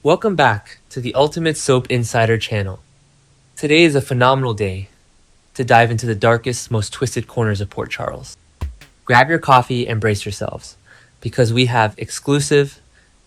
Welcome back to the Ultimate Soap Insider channel. Today is a phenomenal day to dive into the darkest, most twisted corners of Port Charles. Grab your coffee and brace yourselves, because we have exclusive,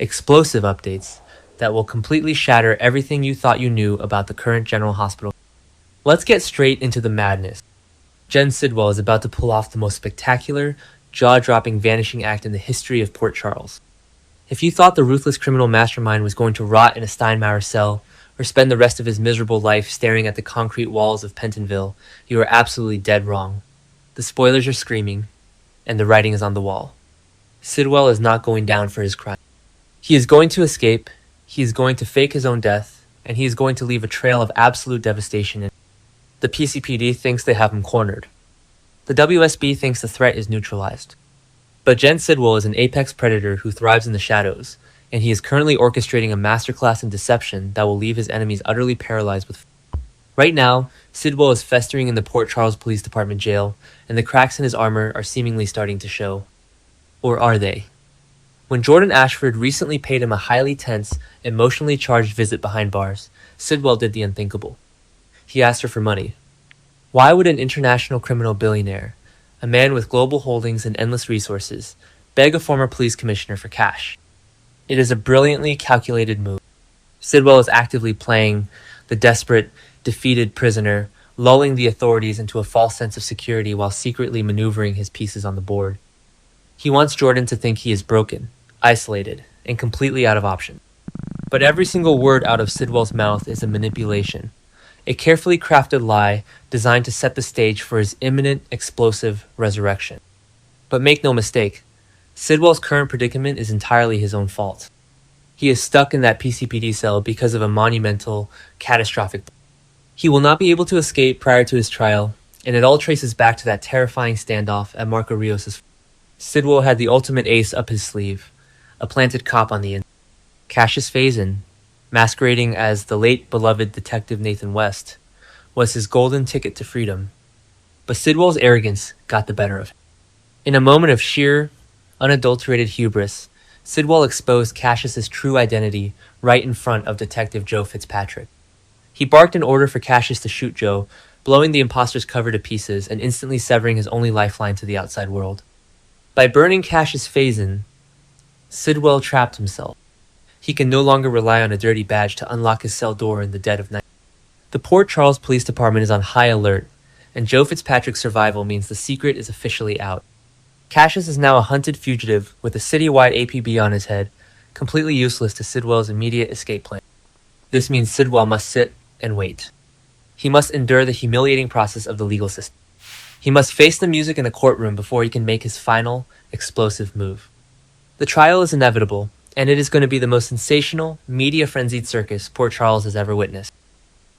explosive updates that will completely shatter everything you thought you knew about the current General Hospital. Let's get straight into the madness. Jen Sidwell is about to pull off the most spectacular, jaw-dropping vanishing act in the history of Port Charles. If you thought the ruthless criminal mastermind was going to rot in a Steinmauer cell or spend the rest of his miserable life staring at the concrete walls of Pentonville, you are absolutely dead wrong. The spoilers are screaming, and the writing is on the wall. Sidwell is not going down for his crime. He is going to escape, he is going to fake his own death, and he is going to leave a trail of absolute devastation. The PCPD thinks they have him cornered. The WSB thinks the threat is neutralized. But Jen Sidwell is an apex predator who thrives in the shadows, and he is currently orchestrating a masterclass in deception that will leave his enemies utterly paralyzed with fear. Right now, Sidwell is festering in the Port Charles Police Department jail, and the cracks in his armor are seemingly starting to show. Or are they? When Jordan Ashford recently paid him a highly tense, emotionally charged visit behind bars, Sidwell did the unthinkable. He asked her for money. Why would an international criminal billionaire, a man with global holdings and endless resources, beg a former police commissioner for cash? It is a brilliantly calculated move. Sidwell is actively playing the desperate, defeated prisoner, lulling the authorities into a false sense of security while secretly maneuvering his pieces on the board. He wants Jordan to think he is broken, isolated, and completely out of options. But every single word out of Sidwell's mouth is a manipulation, a carefully crafted lie designed to set the stage for his imminent, explosive resurrection. But make no mistake, Sidwell's current predicament is entirely his own fault. He is stuck in that PCPD cell because of a monumental, catastrophic. He will not be able to escape prior to his trial, and it all traces back to that terrifying standoff at Marco Rios'. Sidwell had the ultimate ace up his sleeve, a planted cop on the inside. Cassius Faison, masquerading as the late beloved Detective Nathan West, was his golden ticket to freedom. But Sidwell's arrogance got the better of him. In a moment of sheer, unadulterated hubris, Sidwell exposed Cassius's true identity right in front of Detective Joe Fitzpatrick. He barked an order for Cassius to shoot Joe, blowing the imposter's cover to pieces and instantly severing his only lifeline to the outside world. By burning Cassius Faison, Sidwell trapped himself. He can no longer rely on a dirty badge to unlock his cell door in the dead of night. The Port Charles Police Department is on high alert, and Joe Fitzpatrick's survival means the secret is officially out. Cassius is now a hunted fugitive with a citywide APB on his head, completely useless to Sidwell's immediate escape plan. This means Sidwell must sit and wait. He must endure the humiliating process of the legal system. He must face the music in the courtroom before he can make his final, explosive move. The trial is inevitable, and it is going to be the most sensational, media-frenzied circus Port Charles has ever witnessed.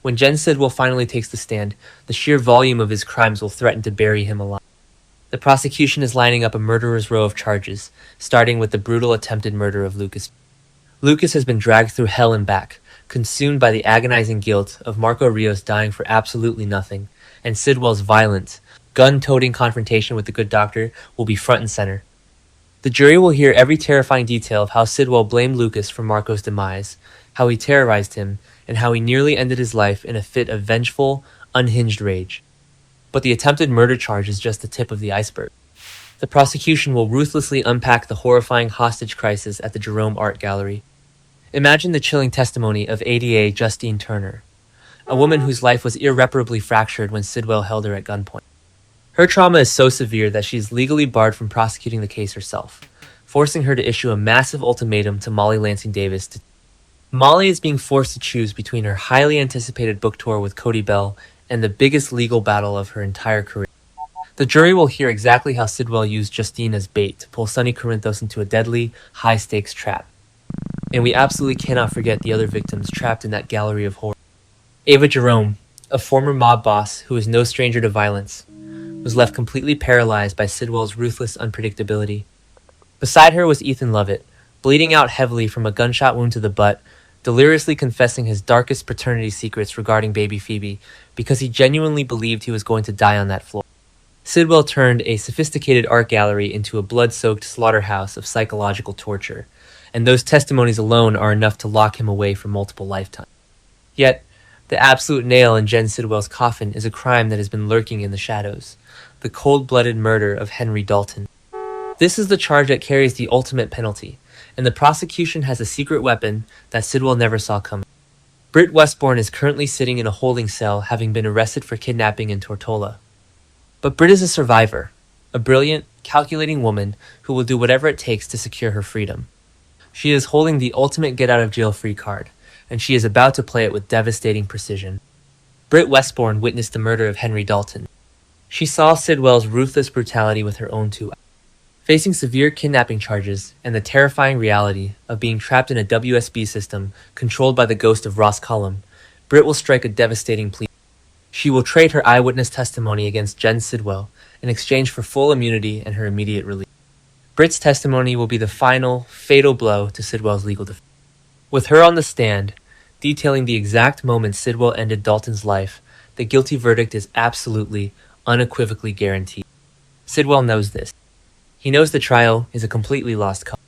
When Jen Sidwell finally takes the stand, the sheer volume of his crimes will threaten to bury him alive. The prosecution is lining up a murderer's row of charges, starting with the brutal attempted murder of Lucas. Lucas has been dragged through hell and back, consumed by the agonizing guilt of Marco Rios dying for absolutely nothing, and Sidwell's violent, gun-toting confrontation with the good doctor will be front and center. The jury will hear every terrifying detail of how Sidwell blamed Lucas for Marco's demise, how he terrorized him, and how he nearly ended his life in a fit of vengeful, unhinged rage. But the attempted murder charge is just the tip of the iceberg. The prosecution will ruthlessly unpack the horrifying hostage crisis at the Jerome Art Gallery. Imagine the chilling testimony of ADA Justine Turner, a woman whose life was irreparably fractured when Sidwell held her at gunpoint. Her trauma is so severe that she is legally barred from prosecuting the case herself, forcing her to issue a massive ultimatum to Molly Lansing Davis. Molly is being forced to choose between her highly anticipated book tour with Cody Bell and the biggest legal battle of her entire career. The jury will hear exactly how Sidwell used Justine as bait to pull Sonny Corinthos into a deadly, high-stakes trap. And we absolutely cannot forget the other victims trapped in that gallery of horror. Ava Jerome, a former mob boss who is no stranger to violence, was left completely paralyzed by Sidwell's ruthless unpredictability. Beside her was Ethan Lovett, bleeding out heavily from a gunshot wound to the butt, deliriously confessing his darkest paternity secrets regarding baby Phoebe because he genuinely believed he was going to die on that floor. Sidwell turned a sophisticated art gallery into a blood-soaked slaughterhouse of psychological torture, and those testimonies alone are enough to lock him away for multiple lifetimes. Yet, the absolute nail in Jen Sidwell's coffin is a crime that has been lurking in the shadows: the cold-blooded murder of Henry Dalton. This is the charge that carries the ultimate penalty, and the prosecution has a secret weapon that Sidwell never saw coming. Britt Westbourne is currently sitting in a holding cell, having been arrested for kidnapping in Tortola. But Britt is a survivor, a brilliant, calculating woman who will do whatever it takes to secure her freedom. She is holding the ultimate get-out-of-jail-free card, and she is about to play it with devastating precision. Britt Westbourne witnessed the murder of Henry Dalton. She saw Sidwell's ruthless brutality with her own two eyes. Facing severe kidnapping charges and the terrifying reality of being trapped in a WSB system controlled by the ghost of Ross Cullum, Britt will strike a devastating plea. She will trade her eyewitness testimony against Jen Sidwell in exchange for full immunity and her immediate release. Britt's testimony will be the final, fatal blow to Sidwell's legal defense. With her on the stand, detailing the exact moment Sidwell ended Dalton's life, the guilty verdict is absolutely, unequivocally guaranteed. Sidwell knows this. He knows the trial is a completely lost cause.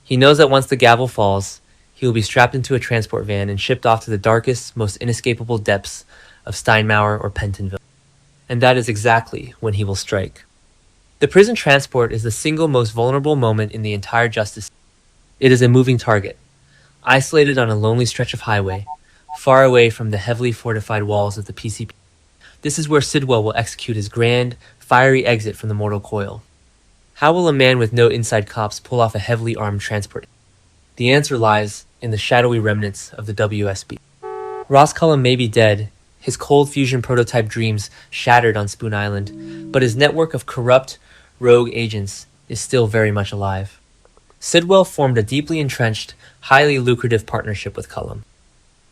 He knows that once the gavel falls, he will be strapped into a transport van and shipped off to the darkest, most inescapable depths of Steinmauer or Pentonville. And that is exactly when he will strike. The prison transport is the single most vulnerable moment in the entire justice system. It is a moving target, isolated on a lonely stretch of highway, far away from the heavily fortified walls of the PCP. This is where Sidwell will execute his grand, fiery exit from the mortal coil. How will a man with no inside cops pull off a heavily armed transport? The answer lies in the shadowy remnants of the WSB. Ross Cullum may be dead, his cold fusion prototype dreams shattered on Spoon Island, but his network of corrupt, rogue agents is still very much alive. Sidwell formed a deeply entrenched, highly lucrative partnership with Cullum.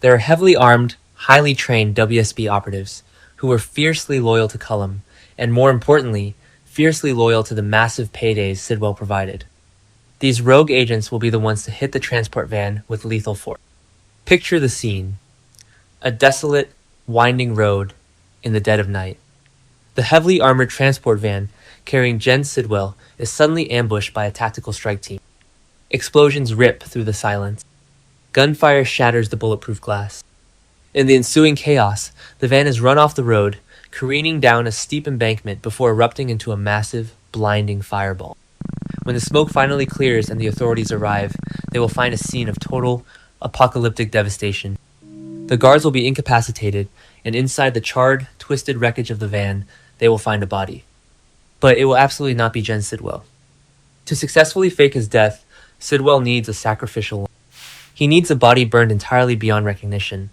There are heavily armed, highly trained WSB operatives who were fiercely loyal to Cullum, and more importantly, fiercely loyal to the massive paydays Sidwell provided. These rogue agents will be the ones to hit the transport van with lethal force. Picture the scene: a desolate, winding road in the dead of night. The heavily armored transport van carrying Jen Sidwell is suddenly ambushed by a tactical strike team. Explosions rip through the silence. Gunfire shatters the bulletproof glass. In the ensuing chaos, the van is run off the road, careening down a steep embankment before erupting into a massive, blinding fireball. When the smoke finally clears and the authorities arrive, they will find a scene of total, apocalyptic devastation. The guards will be incapacitated, and inside the charred, twisted wreckage of the van, they will find a body. But it will absolutely not be Jen Sidwell. To successfully fake his death, Sidwell needs a sacrificial lamb. He needs a body burned entirely beyond recognition,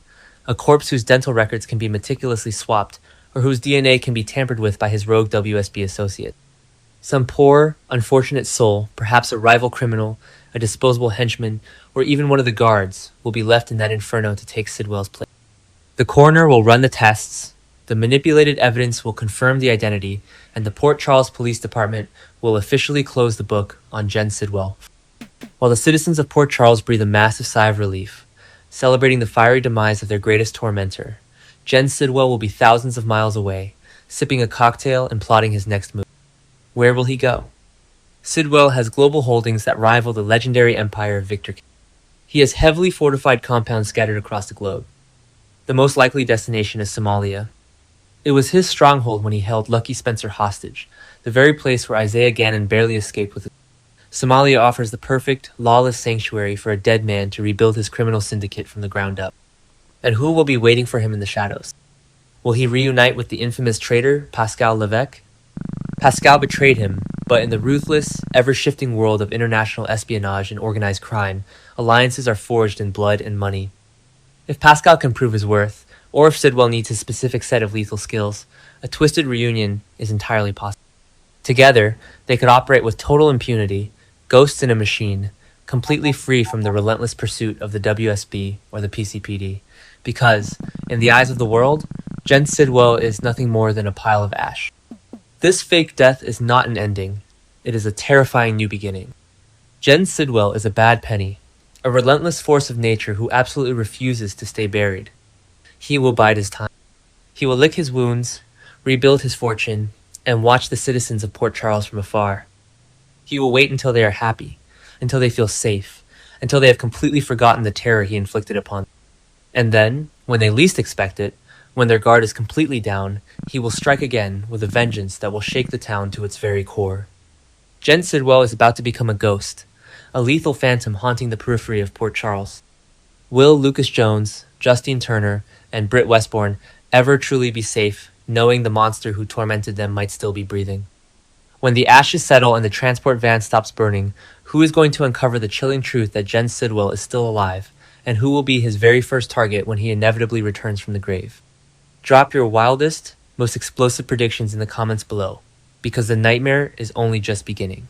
a corpse whose dental records can be meticulously swapped, or whose DNA can be tampered with by his rogue WSB associate. Some poor, unfortunate soul, perhaps a rival criminal, a disposable henchman, or even one of the guards, will be left in that inferno to take Sidwell's place. The coroner will run the tests, the manipulated evidence will confirm the identity, and the Port Charles Police Department will officially close the book on Jen Sidwell. While the citizens of Port Charles breathe a massive sigh of relief, celebrating the fiery demise of their greatest tormentor, Jen Sidwell will be thousands of miles away, sipping a cocktail and plotting his next move. Where will he go? Sidwell has global holdings that rival the legendary empire of Victor King. He has heavily fortified compounds scattered across the globe. The most likely destination is Somalia. It was his stronghold when he held Lucky Spencer hostage, the very place where Isaiah Gannon barely escaped with it. Somalia offers the perfect, lawless sanctuary for a dead man to rebuild his criminal syndicate from the ground up. And who will be waiting for him in the shadows? Will he reunite with the infamous traitor, Pascal Levesque? Pascal betrayed him, but in the ruthless, ever-shifting world of international espionage and organized crime, alliances are forged in blood and money. If Pascal can prove his worth, or if Sidwell needs his specific set of lethal skills, a twisted reunion is entirely possible. Together, they could operate with total impunity, ghosts in a machine, completely free from the relentless pursuit of the WSB or the PCPD, because, in the eyes of the world, Jen Sidwell is nothing more than a pile of ash. This fake death is not an ending, it is a terrifying new beginning. Jen Sidwell is a bad penny, a relentless force of nature who absolutely refuses to stay buried. He will bide his time. He will lick his wounds, rebuild his fortune, and watch the citizens of Port Charles from afar. He will wait until they are happy, until they feel safe, until they have completely forgotten the terror he inflicted upon them. And then, when they least expect it, when their guard is completely down, he will strike again with a vengeance that will shake the town to its very core. Jen Sidwell is about to become a ghost, a lethal phantom haunting the periphery of Port Charles. Will Lucas Jones, Justine Turner, and Britt Westbourne ever truly be safe, knowing the monster who tormented them might still be breathing? When the ashes settle and the transport van stops burning, who is going to uncover the chilling truth that Jen Sidwell is still alive, and who will be his very first target when he inevitably returns from the grave? Drop your wildest, most explosive predictions in the comments below, because the nightmare is only just beginning.